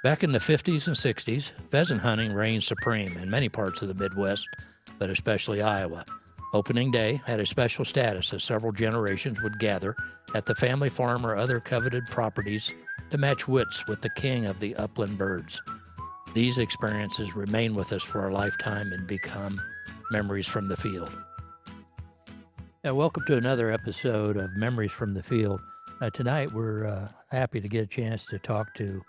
Back in the 50s and 60s, pheasant hunting reigned supreme in many parts of the Midwest, but especially Iowa. Opening day had a special status as several generations would gather at the family farm or other coveted properties to match wits with the king of the upland birds. These experiences remain with us for a lifetime and become memories from the field. Now, welcome to another episode of Memories from the Field. Tonight, we're happy to get a chance to talk to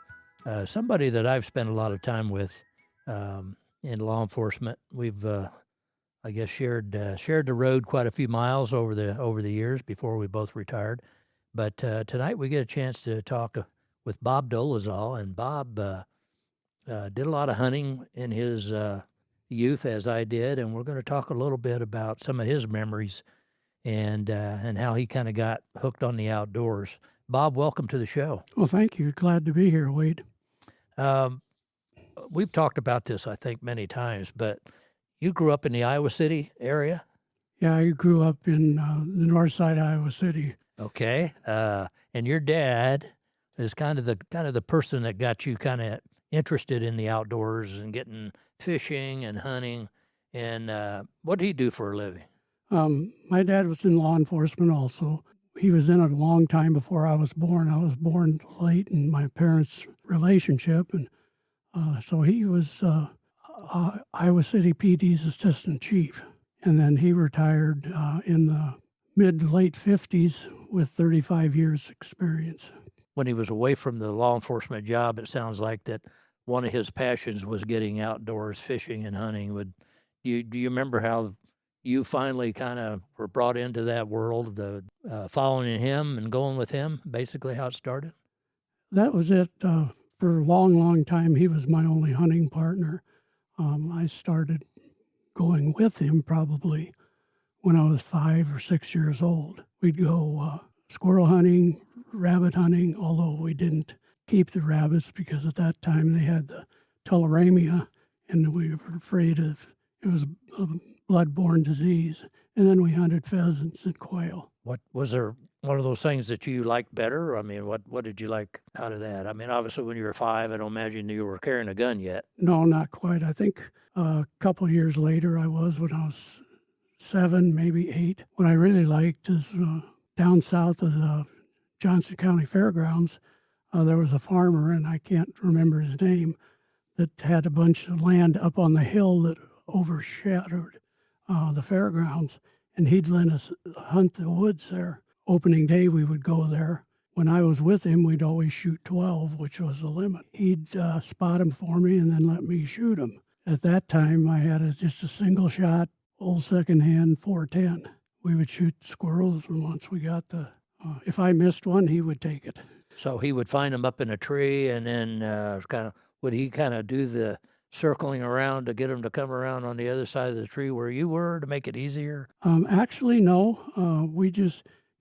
somebody that I've spent a lot of time with in law enforcement. We've, I guess, shared the road quite a few miles over the years before we both retired. But tonight, we get a chance to talk with Bob Dolezal, and Bob did a lot of hunting in his youth, as I did, and we're going to talk a little bit about some of his memories and how he kind of got hooked on the outdoors. Bob, welcome to the show. Well, thank you. Glad to be here, Wade. We've talked about this, I think, many times, but you grew up in the Iowa City area? Yeah, I grew up in the north side of Iowa City. Okay. And your dad is kind of the person that got you kind of interested in the outdoors and getting fishing and hunting. And what did he do for a living? My dad was in law enforcement also. He was in it a long time before I was born. I was born late in my parents' relationship, and so he was Iowa City PD's assistant chief. And then he retired in the mid to late 50s with 35 years experience. When he was away from the law enforcement job, it sounds like that one of his passions was getting outdoors, fishing and hunting. Do you remember how you finally kind of were brought into that world, following him and going with him, basically how it started? That was it. For a long, long time, he was my only hunting partner. I started going with him probably when I was 5 or 6 years old. We'd go squirrel hunting, rabbit hunting, although we didn't keep the rabbits because at that time they had the tularemia, and we were afraid of it was a blood-borne disease. And then we hunted pheasants and quail. What was there one of those things that you liked better? I mean, what did you like out of that? I mean, obviously when you were 5, I don't imagine you were carrying a gun yet. No, not quite. I think a couple years later I was, when I was 7, maybe 8. What I really liked is down south of the Johnson County Fairgrounds, there was a farmer, and I can't remember his name, that had a bunch of land up on the hill that overshadowed the fairgrounds, and he'd let us hunt the woods there. Opening day, we would go there. When I was with him, we'd always shoot 12, which was the limit. He'd spot them for me and then let me shoot them. At that time, I had just a single shot, old secondhand 410. We would shoot squirrels, and once we got if I missed one, he would take it. So he would find them up in a tree, and then would he kind of do the circling around to get them to come around on the other side of the tree where you were to make it easier? Actually, no.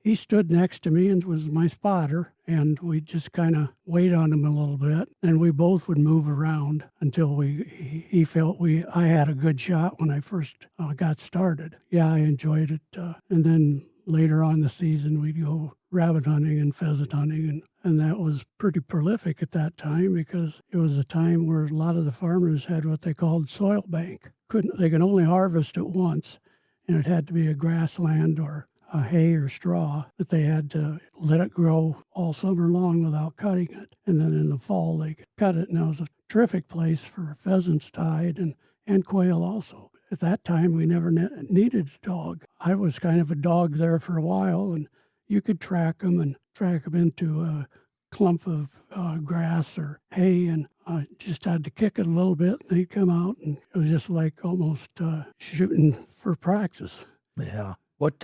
He stood next to me and was my spotter, and we just kind of wait on him a little bit, and we both would move around until he felt I had a good shot when I first got started. Yeah, I enjoyed it. And then later on in the season, we'd go rabbit hunting and pheasant hunting, and that was pretty prolific at that time because it was a time where a lot of the farmers had what they called soil bank. They could only harvest it once, and it had to be a grassland or a hay or straw, but they had to let it grow all summer long without cutting it. And then in the fall, they could cut it, and that was a terrific place for pheasants to hide and quail also. At that time, we never needed a dog. I was kind of a dog there for a while, and you could track them into a clump of grass or hay, and just had to kick it a little bit, and they'd come out, and it was just like almost shooting for practice. Yeah. What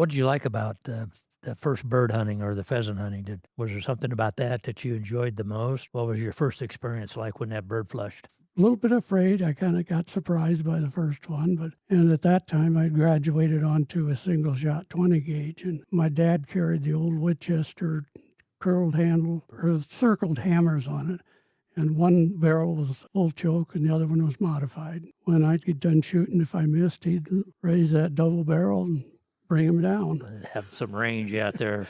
did you like about the first bird hunting or the pheasant hunting? Was there something about that you enjoyed the most? What was your first experience like when that bird flushed? A little bit afraid. I kind of got surprised by the first one, and at that time I graduated onto a single shot 20 gauge, and my dad carried the old Winchester curled handle or circled hammers on it, and one barrel was full choke and the other one was modified. When I'd get done shooting, if I missed, he'd raise that double barrel and bring him down. Have some range out there.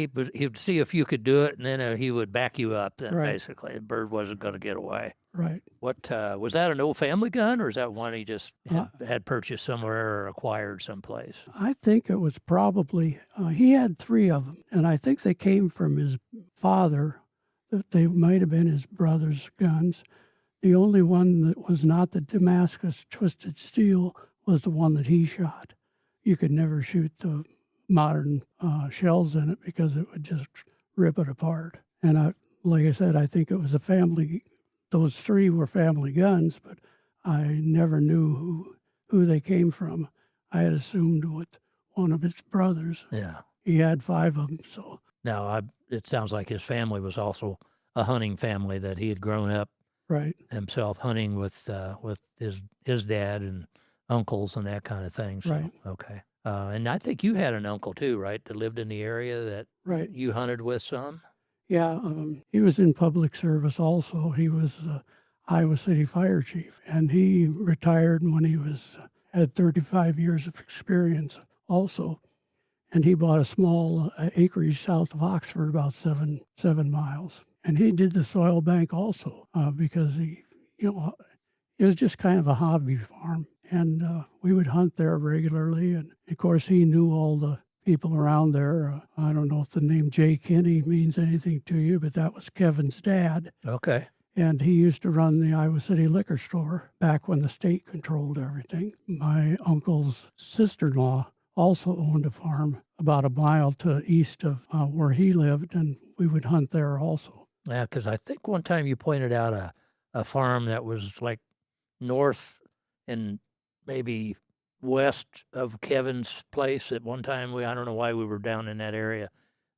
he'd see if you could do it, and then he would back you up. Then Right. basically, the bird wasn't going to get away. Right. What was that? An old family gun, or is that one he just Uh, had purchased somewhere or acquired someplace? I think it was probably, he had 3 of them, and I think they came from his father. They might have been his brother's guns. The only one that was not the Damascus Twisted Steel was the one that he shot. You could never shoot the modern shells in it because it would just rip it apart. And like I said, I think it was a family. Those 3 were family guns, but I never knew who they came from. I had assumed with one of his brothers. Yeah. He had 5 of them, so. Now, it sounds like his family was also a hunting family, that he had grown up Right. himself hunting with his dad and uncles and that kind of thing. So, Right. Okay. And I think you had an uncle too, right, that lived in the area that Right. you hunted with some? Yeah, he was in public service also. He was Iowa City Fire Chief, and he retired when he had 35 years of experience also. And he bought a small acreage south of Oxford, about seven miles. And he did the soil bank also because it was just kind of a hobby farm. And we would hunt there regularly. And of course, he knew all the people around there. I don't know if the name Jay Kinney means anything to you, but that was Kevin's dad. Okay. And he used to run the Iowa City liquor store back when the state controlled everything. My uncle's sister-in-law also owned a farm about a mile to east of where he lived, and we would hunt there also. Yeah, because I think one time you pointed out a farm that was like north and maybe west of Kevin's place at one time. I don't know why we were down in that area,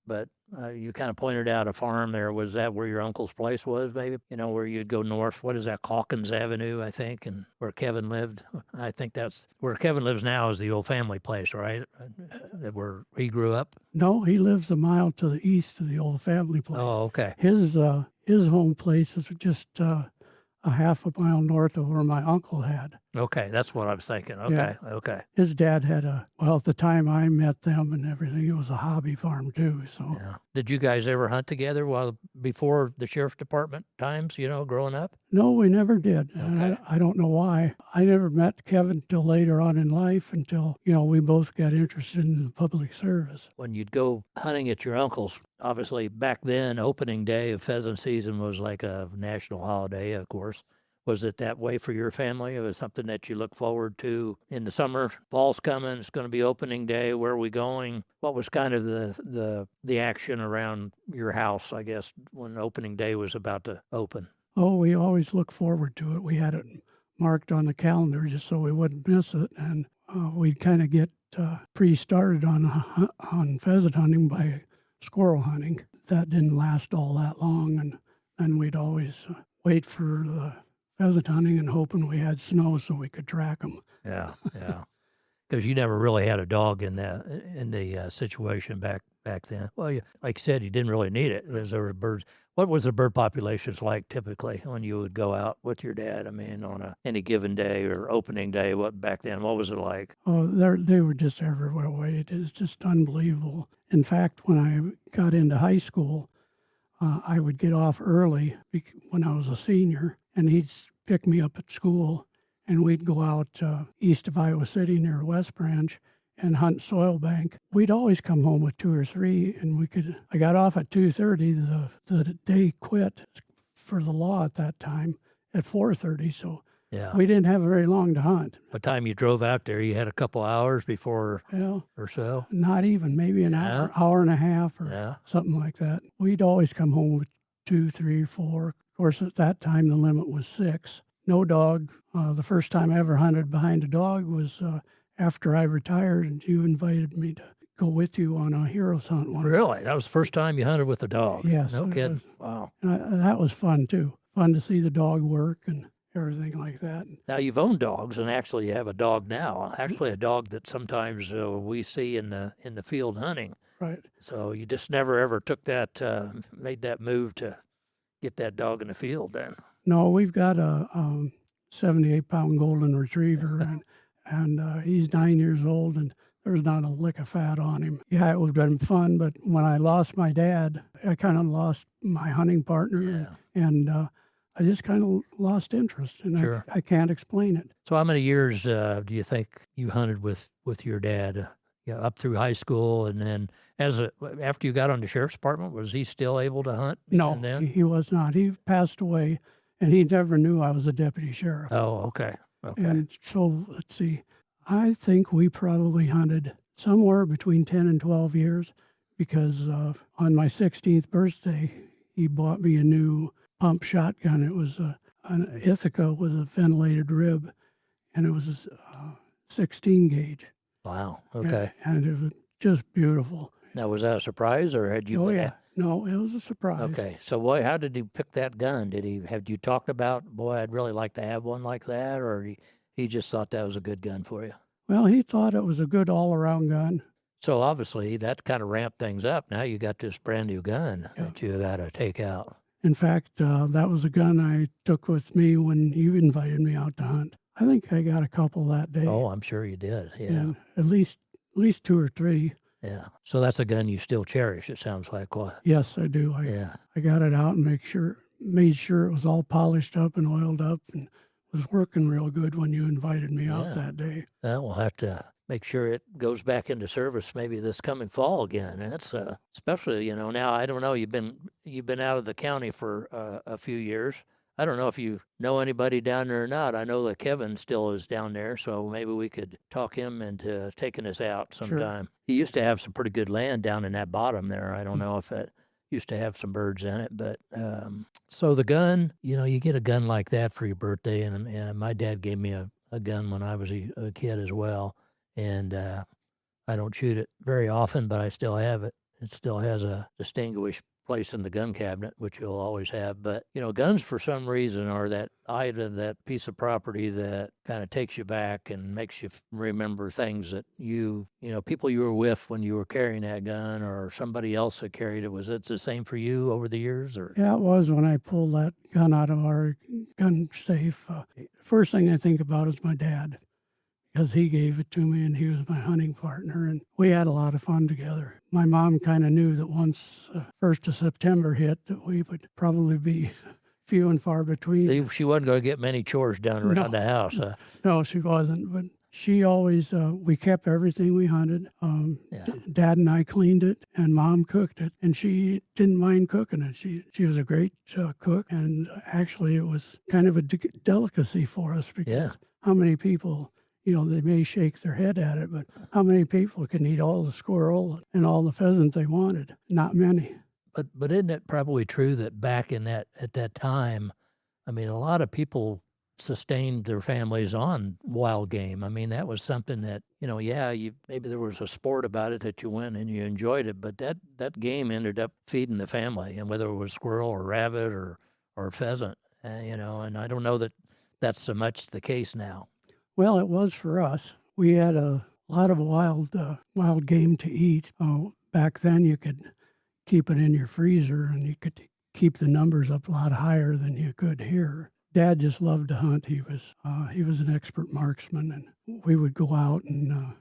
but you kind of pointed out a farm there. Was that where your uncle's place was, maybe? Where you'd go north. What is that, Calkins Avenue, I think, and where Kevin lived? I think that's where Kevin lives now, is the old family place, right? Where he grew up? No, he lives a mile to the east of the old family place. Oh, okay. His home place is just a half a mile north of where my uncle had. Okay, that's what I was thinking. Okay, Yeah. Okay. His dad had at the time I met them and everything, it was a hobby farm too. So Yeah. Did you guys ever hunt together before the sheriff's department times, growing up? no, we never did. And Okay. I don't know why. I never met Kevin till later on in life until, we both got interested in the public service. When you'd go hunting at your uncle's, obviously back then, opening day of pheasant season was like a national holiday, of course. Was it that way for your family? It was something that you look forward to in the summer. Fall's coming. It's going to be opening day. Where are we going? What was kind of the action around your house, I guess, when opening day was about to open? Oh, we always look forward to it. We had it marked on the calendar just so we wouldn't miss it. And we'd kind of get pre-started on pheasant hunting by squirrel hunting. That didn't last all that long. And then we'd always wait for the pheasant hunting and hoping we had snow so we could track them. Yeah. Because you never really had a dog in the situation back then. Well, like you said, you didn't really need it. There were birds. What was the bird populations like typically when you would go out with your dad? I mean, on any given day or opening day, back then, what was it like? Oh, they were just everywhere. It is just unbelievable. In fact, when I got into high school, I would get off early when I was a senior, and he'd pick me up at school, and we'd go out east of Iowa City near West Branch and hunt soil bank. We'd always come home with 2 or 3, and I got off at 2:30. The day quit for the law at that time at 4:30, so Yeah. we didn't have very long to hunt. By the time you drove out there, you had a couple hours before Well, or so? not even, maybe an hour and a half or Yeah. something like that. We'd always come home with 2, 3, 4. Of course, at that time, the limit was 6. No dog. The first time I ever hunted behind a dog was after I retired, and you invited me to go with you on a heroes hunt one. Really? That was the first time you hunted with a dog? Yes, No it kidding. was. Wow. And that was fun, too. Fun to see the dog work and everything like that. Now, you've owned dogs, and actually you have a dog now. Actually, a dog that sometimes we see in the field hunting. Right. So you just never ever took that, made that move to get that dog in the field then? No, we've got a 78-pound golden retriever, and he's 9 years old, and there was not a lick of fat on him. Yeah, it would have been fun, but when I lost my dad, I kind of lost my hunting partner, and I just kind of lost interest, and Sure. I can't explain it. So how many years do you think you hunted with your dad? Up through high school, and then after you got on the sheriff's department, was he still able to hunt? No, even then? he was not. He passed away, and he never knew I was a deputy sheriff. Oh, okay. And so, let's see, I think we probably hunted somewhere between 10 and 12 years because on my 16th birthday, he bought me a new pump shotgun. It was an Ithaca with a ventilated rib, and it was a 16 gauge. Wow. Okay. And it was just beautiful. Now, was that a surprise, or had you? Oh, yeah. No, it was a surprise. Okay. So, boy, how did he pick that gun? Have you talked about, boy, I'd really like to have one like that, or he just thought that was a good gun for you? Well, he thought it was a good all-around gun. So, obviously, that kind of ramped things up. Now you got this brand new gun that you got to take out. In fact, that was a gun I took with me when you invited me out to hunt. I think I got a couple that day. Oh, I'm sure you did. Yeah. And at least 2 or 3. Yeah. So that's a gun you still cherish, it sounds like. Yes, I do. I got it out and made sure it was all polished up and oiled up and was working real good when you invited me out that day. Well, we'll have to make sure it goes back into service maybe this coming fall again. And that's especially, now I don't know, you've been out of the county for a few years. I don't know if you know anybody down there or not. I know that Kevin still is down there, so maybe we could talk him into taking us out sometime. Sure. He used to have some pretty good land down in that bottom there. I don't know if it used to have some birds in it, but so the gun, you get a gun like that for your birthday, and my dad gave me a gun when I was a kid as well, and I don't shoot it very often, but I still have it. It still has a distinguished place in the gun cabinet, which you'll always have. But, guns for some reason are that item, that piece of property that kind of takes you back and makes you remember things that people you were with when you were carrying that gun, or somebody else that carried it. Was it the same for you over the years? Or? Yeah, it was when I pulled that gun out of our gun safe. First thing I think about is my dad, because he gave it to me and he was my hunting partner, and we had a lot of fun together. My mom kind of knew that once 1st of September hit that we would probably be few and far between. She wasn't going to get many chores done around the house, huh? No, she wasn't, but she always, we kept everything we hunted. Dad and I cleaned it, and Mom cooked it, and she didn't mind cooking it. She was a great cook, and actually it was kind of a delicacy for us because how many people... they may shake their head at it, but how many people can eat all the squirrel and all the pheasant they wanted? Not many. But isn't it probably true that back at that time, a lot of people sustained their families on wild game. That was something that, maybe there was a sport about it that you went and you enjoyed it, but that game ended up feeding the family, and whether it was squirrel or rabbit or pheasant, and I don't know that that's so much the case now. Well, it was for us. We had a lot of wild game to eat. Back then, you could keep it in your freezer, and you could keep the numbers up a lot higher than you could here. Dad just loved to hunt. He was an expert marksman, and we would go out and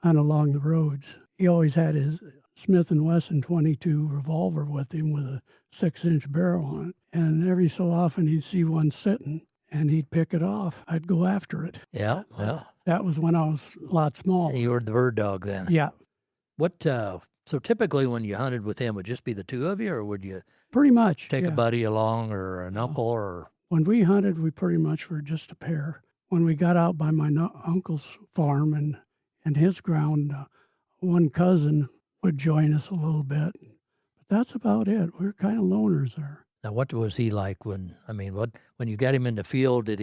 hunt along the roads. He always had his Smith & Wesson .22 revolver with him with a 6-inch barrel on it, and every so often he'd see one sitting, and he'd pick it off. I'd go after it. Yeah, well. That was when I was a lot small. You were the bird dog then. Yeah. So typically when you hunted with him, would it just be the two of you, or would you pretty much take a buddy along or an uncle? Or when we hunted, we pretty much were just a pair. When we got out by my uncle's farm and his ground, one cousin would join us a little bit. But that's about it. We were kind of loners there. Now, what was he like when you got him in the field? Did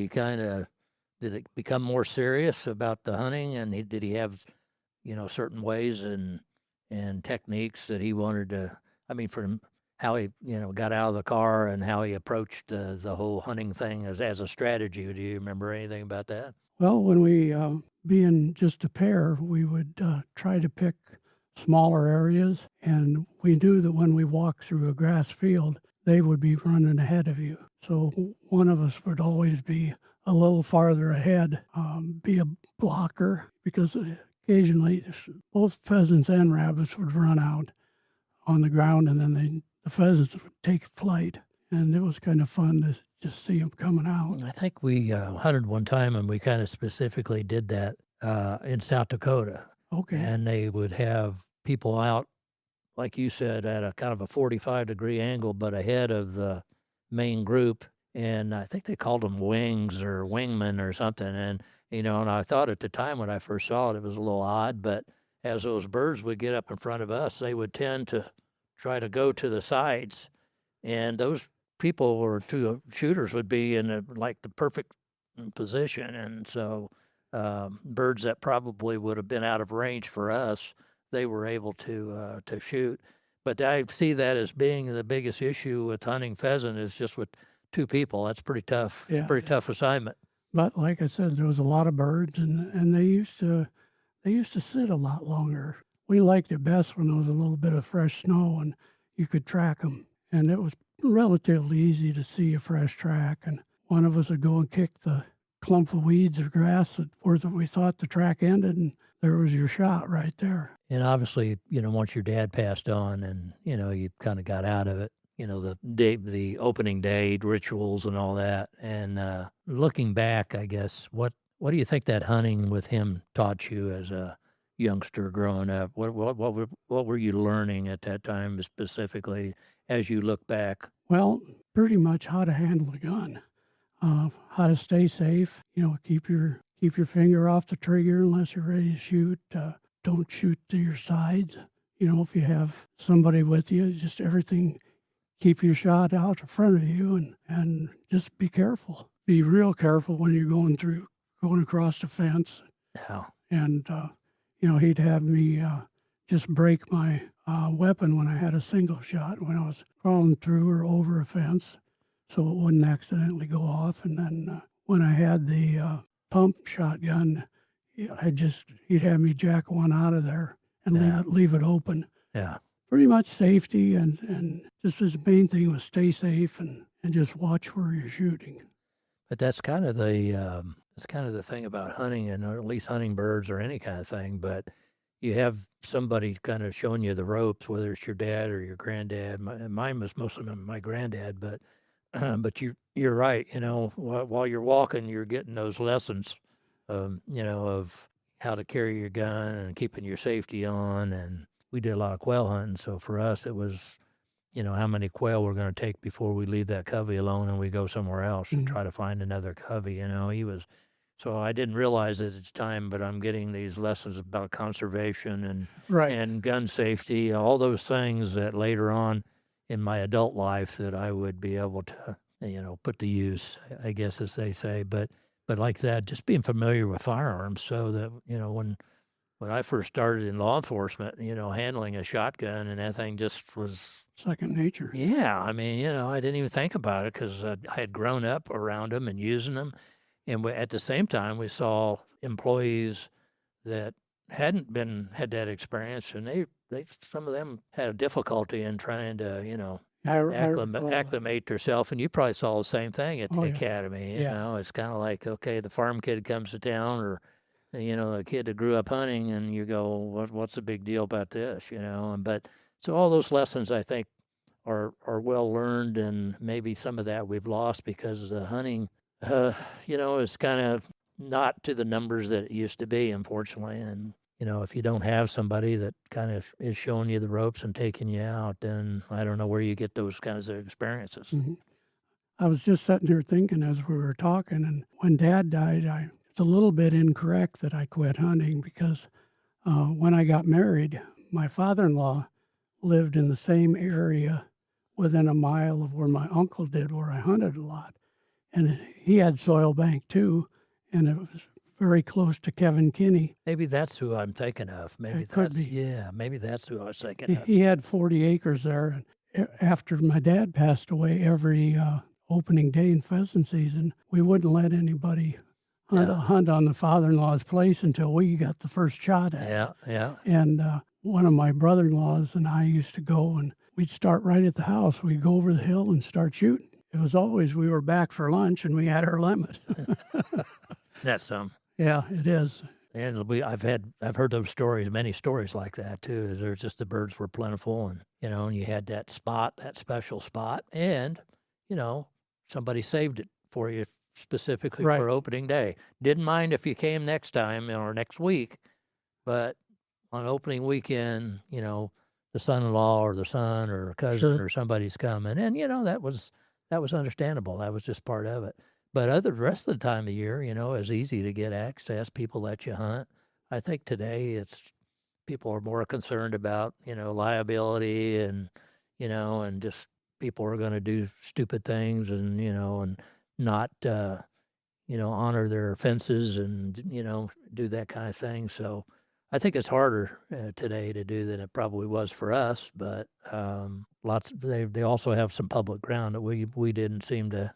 it become more serious about the hunting? And did he have, certain ways and techniques that he wanted to, from how he, got out of the car and how he approached the whole hunting thing as a strategy? Do you remember anything about that? Well, when we, being just a pair, we would try to pick smaller areas. And we knew that when we walked through a grass field, they would be running ahead of you. So one of us would always be a little farther ahead, be a blocker, because occasionally both pheasants and rabbits would run out on the ground, and then the pheasants would take flight. And it was kind of fun to just see them coming out. I think we hunted one time, and we kind of specifically did that in South Dakota. Okay. And they would have people out, like you said, at a kind of a 45-degree angle, but ahead of the main group. And I think they called them wings or wingmen or something. And, and I thought at the time when I first saw it, it was a little odd. But as those birds would get up in front of us, they would tend to try to go to the sides. And those people or two shooters would be in the perfect position. And so birds that probably would have been out of range for us, they were able to shoot. But I see that as being the biggest issue with hunting pheasant is just with two people. That's pretty tough. Yeah. Pretty tough assignment. But like I said, there was a lot of birds, and they used to sit a lot longer. We liked it best when there was a little bit of fresh snow and you could track them. And it was relatively easy to see a fresh track. And one of us would go and kick the clump of weeds or grass where we thought the track ended, and there was your shot right there. And obviously, once your dad passed on and, you kind of got out of it, the opening day rituals and all that. And looking back, I guess, what do you think that hunting with him taught you as a youngster growing up? What were you learning at that time specifically as you look back? Well, pretty much how to handle a gun, how to stay safe. Keep your finger off the trigger unless you're ready to shoot. Don't shoot to your sides. If you have somebody with you, just everything. Keep your shot out in front of you and just be careful. Be real careful when you're going across the fence. Yeah. And, he'd have me just break my weapon when I had a single shot, when I was crawling through or over a fence, so it wouldn't accidentally go off. And then when I had the pump shotgun, he'd have me jack one out of there and leave it open. Yeah. Pretty much safety, and just his main thing was stay safe and just watch where you're shooting. But that's kind of the thing about hunting, and or at least hunting birds or any kind of thing. But you have somebody kind of showing you the ropes, whether it's your dad or your granddad. Mine was mostly my granddad, but you're right. While you're walking, you're getting those lessons, of how to carry your gun and keeping your safety on. And we did a lot of quail hunting, so for us it was, how many quail we're going to take before we leave that covey alone and we go somewhere else and try to find another covey. So I didn't realize it at the time, but I'm getting these lessons about conservation and gun safety, all those things that later on in my adult life that I would be able to, put to use, I guess, as they say. But like that, just being familiar with firearms so that, when I first started in law enforcement, handling a shotgun and that thing just was second nature. Yeah. I didn't even think about it because I had grown up around them and using them. And at the same time, we saw employees that hadn't had that experience, and they some of them had a difficulty in trying to, acclimate themselves. And you probably saw the same thing at the academy. It's kind of like, okay, the farm kid comes to town, or a kid that grew up hunting, and you go, what's the big deal about this? But so all those lessons, I think, are well learned, and maybe some of that we've lost because the hunting, is kind of not to the numbers that it used to be, unfortunately. And, if you don't have somebody that kind of is showing you the ropes and taking you out, then I don't know where you get those kinds of experiences. Mm-hmm. I was just sitting here thinking as we were talking, and when Dad died, it's a little bit incorrect that I quit hunting because when I got married, my father-in-law lived in the same area within a mile of where my uncle did, where I hunted a lot. And he had soil bank too, and it was very close to Kevin Kinney. Maybe that's who I'm thinking of. Maybe it could be. Yeah, maybe that's who I was thinking of. He had 40 acres there. And after my dad passed away, every opening day in pheasant season, we wouldn't let anybody hunt on the father-in-law's place until we got the first shot at it. Yeah. And one of my brother-in-laws and I used to go, and we'd start right at the house. We'd go over the hill and start shooting. It was always we were back for lunch and we had our limit. That's some. Yeah, it is. And I've heard those stories, many stories like that too. Is there's just the birds were plentiful, and and you had that spot, that special spot, and somebody saved it for you specifically Right. for opening day. Didn't mind if you came next time or next week, but on opening weekend, the son-in-law or the son or a cousin Sure. or somebody's coming, and that was understandable. That was just part of it. But the rest of the time of year, it's easy to get access. People let you hunt. I think today people are more concerned about liability and just people are going to do stupid things and not honor their fences and do that kind of thing. So I think it's harder today to do than it probably was for us. But they also have some public ground that we didn't seem to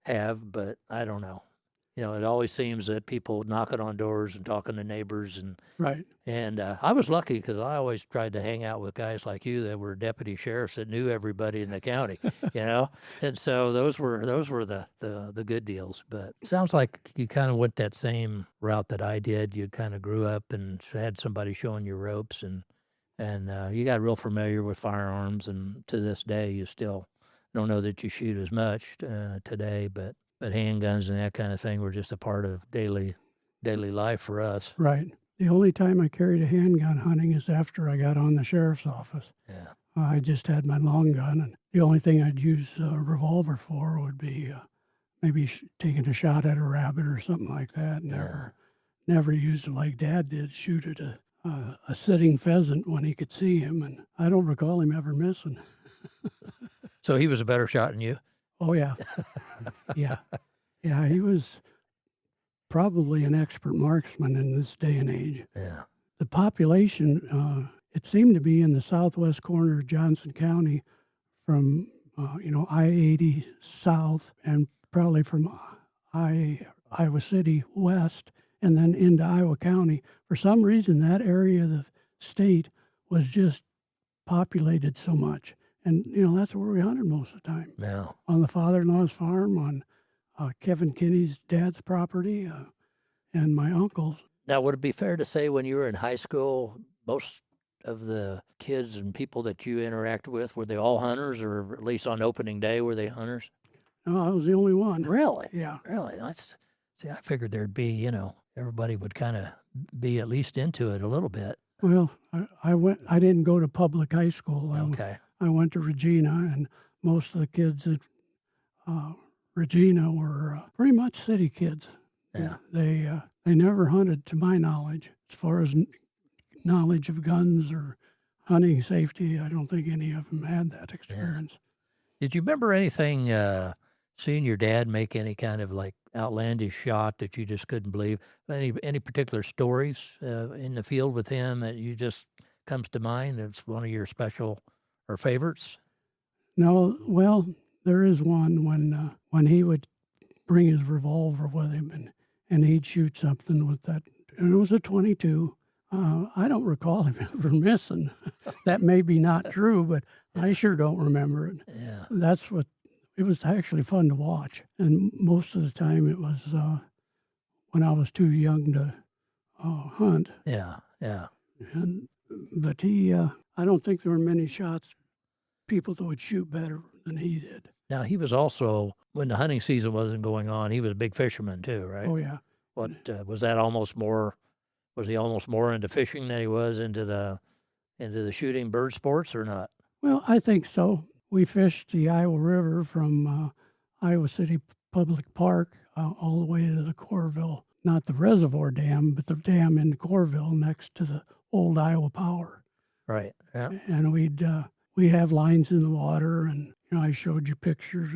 have. But I don't know. It always seems that people knocking on doors and talking to neighbors Right. and I was lucky because I always tried to hang out with guys like you that were deputy sheriffs that knew everybody in the county, and so those were the good deals. But sounds like you kind of went that same route that I did. You kind of grew up and had somebody showing you ropes, and you got real familiar with firearms. And to this day, you still don't know that you shoot as much today, but handguns and that kind of thing were just a part of daily life for us. Right. The only time I carried a handgun hunting is after I got on the sheriff's office. Yeah. I just had my long gun, and the only thing I'd use a revolver for would be maybe taking a shot at a rabbit or something like that. Never used it like Dad did, shoot at a sitting pheasant when he could see him, and I don't recall him ever missing. So he was a better shot than you? Oh, yeah. Yeah. Yeah, he was probably an expert marksman in this day and age. Yeah. The population, it seemed to be in the southwest corner of Johnson County from, I-80 south and probably from Iowa City west and then into Iowa County. For some reason, that area of the state was just populated so much. And, that's where we hunted most of the time. Yeah. On the father-in-law's farm, on Kevin Kinney's dad's property, and my uncle's. Now, would it be fair to say when you were in high school, most of the kids and people that you interact with, were they all hunters, or at least on opening day, were they hunters? No, I was the only one. Really? Yeah. Really? See, I figured there'd be, everybody would kind of be at least into it a little bit. Well, I didn't go to public high school. Okay. I went to Regina, and most of the kids at Regina were pretty much city kids. Yeah. They never hunted, to my knowledge. As far as knowledge of guns or hunting safety, I don't think any of them had that experience. Did you remember anything, seeing your dad make any kind of like outlandish shot that you just couldn't believe? Any particular stories in the field with him that you just comes to mind? It's one of your special or favorites? No, well, there is one when he would bring his revolver with him and he'd shoot something with that, and it was a .22. I don't recall him ever missing. That may be not true, but I sure don't remember it. Yeah. It was actually fun to watch, and most of the time it was when I was too young to hunt. Yeah. Yeah. But I don't think there were many people that would shoot better than he did. Now, he was also, when the hunting season wasn't going on, he was a big fisherman too, right? Oh, yeah. What was that was he almost more into fishing than he was into the shooting bird sports, or not? Well, I think so. We fished the Iowa River from Iowa City Public Park all the way to the Corville, not the reservoir dam, but the dam in Corville next to the old Iowa Power. Right. Yeah. And we'd have lines in the water, and I showed you pictures,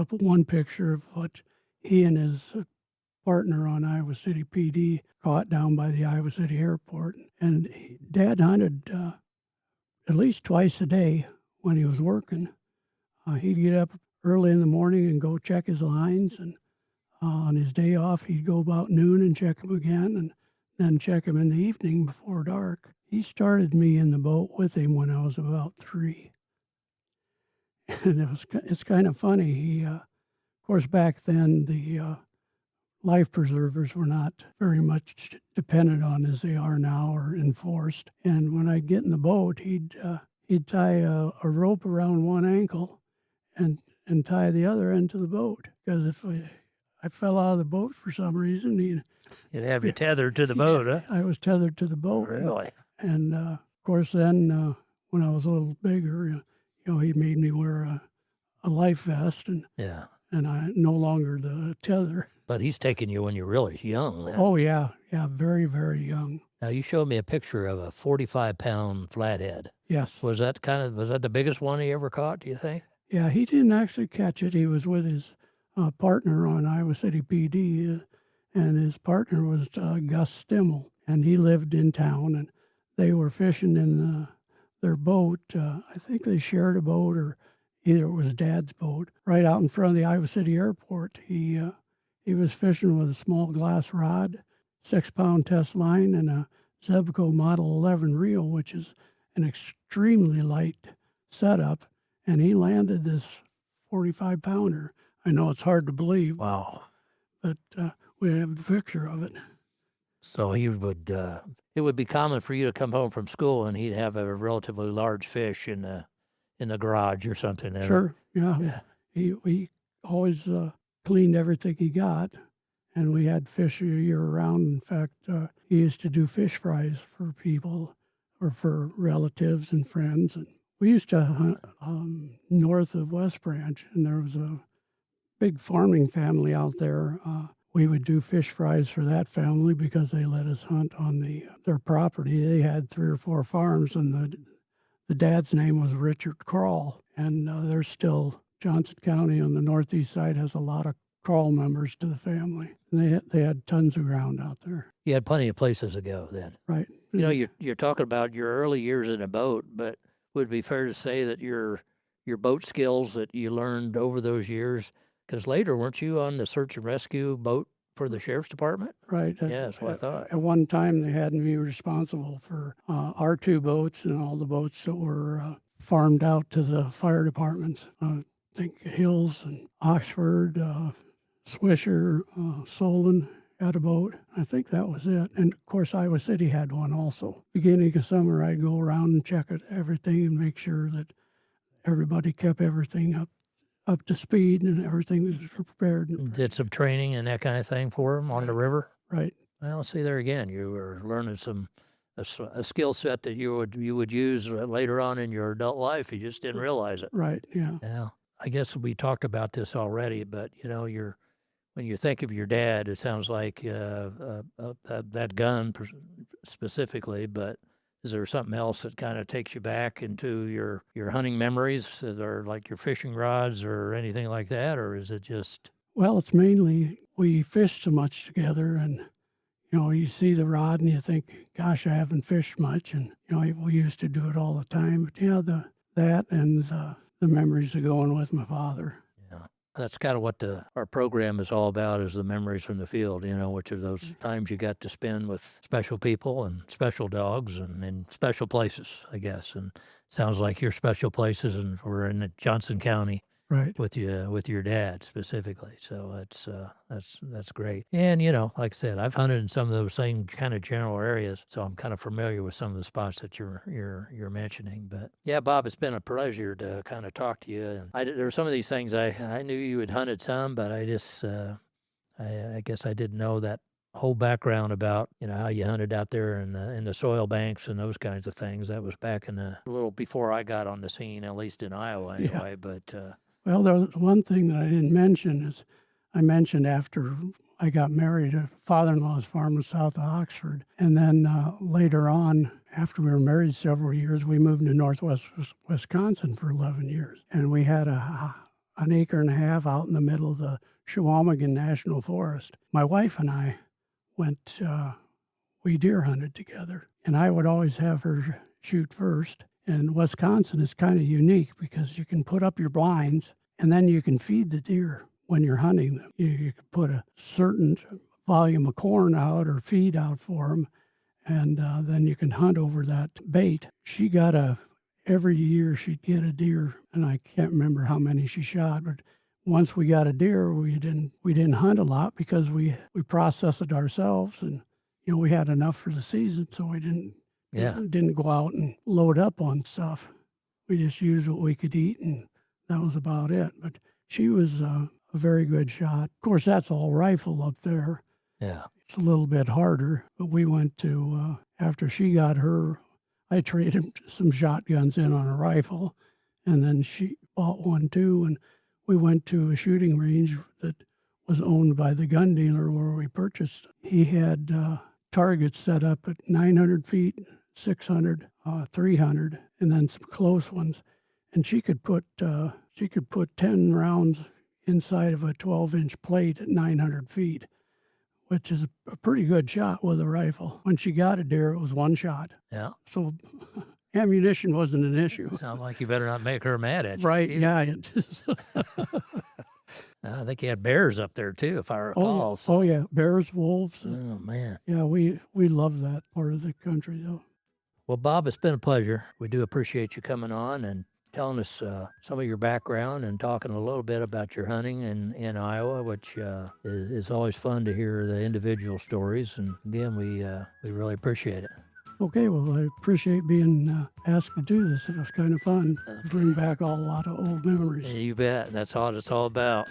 one picture of what he and his partner on Iowa City PD caught down by the Iowa City airport. And Dad hunted at least twice a day when he was working. He'd get up early in the morning and go check his lines, and on his day off, he'd go about noon and check them again, and then check them in the evening before dark. He started me in the boat with him when I was about 3. And it's kind of funny. He, of course, back then the life preservers were not very much dependent on as they are now or enforced. And when I'd get in the boat, he'd tie a rope around one ankle and tie the other end to the boat. Because if I fell out of the boat for some reason, You'd have you tethered to the boat, huh? I was tethered to the boat. Really? And of course, then when I was a little bigger, he made me wear a life vest, and Yeah. I no longer the tether. But he's taking you when you're really young. Then. Oh yeah, very, very young. Now you showed me a picture of a 45-pound flathead. Yes. Was that the biggest one he ever caught? Do you think? Yeah, he didn't actually catch it. He was with his partner on Iowa City PD, and his partner was Gus Stimmel, and he lived in town, and they were fishing in their boat. I think they shared a boat, or either it was Dad's boat, right out in front of the Iowa City airport. He was fishing with a small glass rod, 6-pound test line, and a Zebco Model 11 reel, which is an extremely light setup, and he landed this 45-pounder. I know it's hard to believe. Wow. But we have the picture of it. So he would. It would be common for you to come home from school and he'd have a relatively large fish in the garage or something. Sure. Yeah. He always cleaned everything he got, and we had fish year round. In fact, he used to do fish fries for people or for relatives and friends. And we used to hunt north of West Branch, and there was a big farming family out there. We would do fish fries for that family because they let us hunt on their property. They had 3 or 4 farms, and the dad's name was Richard Crawl, and there's still Johnson County on the northeast side has a lot of Crawl members to the family. And they had tons of ground out there. You had plenty of places to go then. Right. You're talking about your early years in a boat, but would it be fair to say that your boat skills that you learned over those years, because later weren't you on the search and rescue boat for the sheriff's department? Right. Yeah, that's what I thought. At one time, they had me responsible for our 2 boats and all the boats that were farmed out to the fire departments. I think Hills and Oxford, Swisher, Solon had a boat. I think that was it. And of course, Iowa City had one also. Beginning of summer, I'd go around and check everything and make sure that everybody kept everything up to speed and everything was prepared. Did some training and that kind of thing for him on the river? Right. Well, see there again, you were learning a skill set that you would use later on in your adult life. You just didn't realize it. Right. Yeah. Yeah. I guess we talked about this already, but when you think of your dad, it sounds like that gun specifically, but is there something else that kind of takes you back into your hunting memories that are like your fishing rods or anything like that? Or is it just... Well, it's mainly we fished so much together, and, you see the rod and you think, gosh, I haven't fished much. And, we used to do it all the time. But yeah, that and the memories of going with my father. That's kind of what our program is all about, is the memories from the field, which are those times you got to spend with special people and special dogs and in special places, I guess. And it sounds like your special places and we're in Johnson County. Right. With your dad specifically. So that's great. And, like I said, I've hunted in some of those same kind of general areas, so I'm kind of familiar with some of the spots that you're mentioning. But yeah, Bob, it's been a pleasure to kind of talk to you. And there were some of these things I knew you had hunted some, but I just I guess I didn't know that whole background about how you hunted out there in the soil banks and those kinds of things. That was back in a little before I got on the scene, at least in Iowa anyway. Yeah. But well, there was one thing that I didn't mention is I mentioned after I got married, a father-in-law's farm was south of Oxford. And then later on, after we were married several years, we moved to northwest Wisconsin for 11 years. And we had an acre and a half out in the middle of the Chequamegon National Forest. My wife and I went, we deer hunted together. And I would always have her shoot first. And Wisconsin is kind of unique because you can put up your blinds and then you can feed the deer when you're hunting them. You can put a certain volume of corn out or feed out for them, and then you can hunt over that bait. She got every year she'd get a deer, and I can't remember how many she shot, but once we got a deer, we didn't hunt a lot because we processed it ourselves, and we had enough for the season, so we didn't go out and load up on stuff. We just used what we could eat, and that was about it. But she was a very good shot. Of course, that's all rifle up there. Yeah. It's a little bit harder, but we went to, after she got her, I traded some shotguns in on a rifle, and then she bought one too, and we went to a shooting range that was owned by the gun dealer where we purchased. He had targets set up at 900 feet, 600, 300, and then some close ones. And she could put 10 rounds inside of a 12-inch plate at 900 feet, which is a pretty good shot with a rifle. When she got a deer, it was one shot. Yeah. So ammunition wasn't an issue. Sounds like you better not make her mad at you. Right, either. yeah. I think you had bears up there too, if I recall. Oh, yeah, bears, wolves. Oh, man. Yeah, we love that part of the country, though. Well, Bob, it's been a pleasure. We do appreciate you coming on and telling us some of your background and talking a little bit about your hunting in Iowa, which is always fun to hear the individual stories. And again, we really appreciate it. Okay, well, I appreciate being asked to do this. It was kind of fun. Bring back a lot of old memories. You bet. That's all it's all about.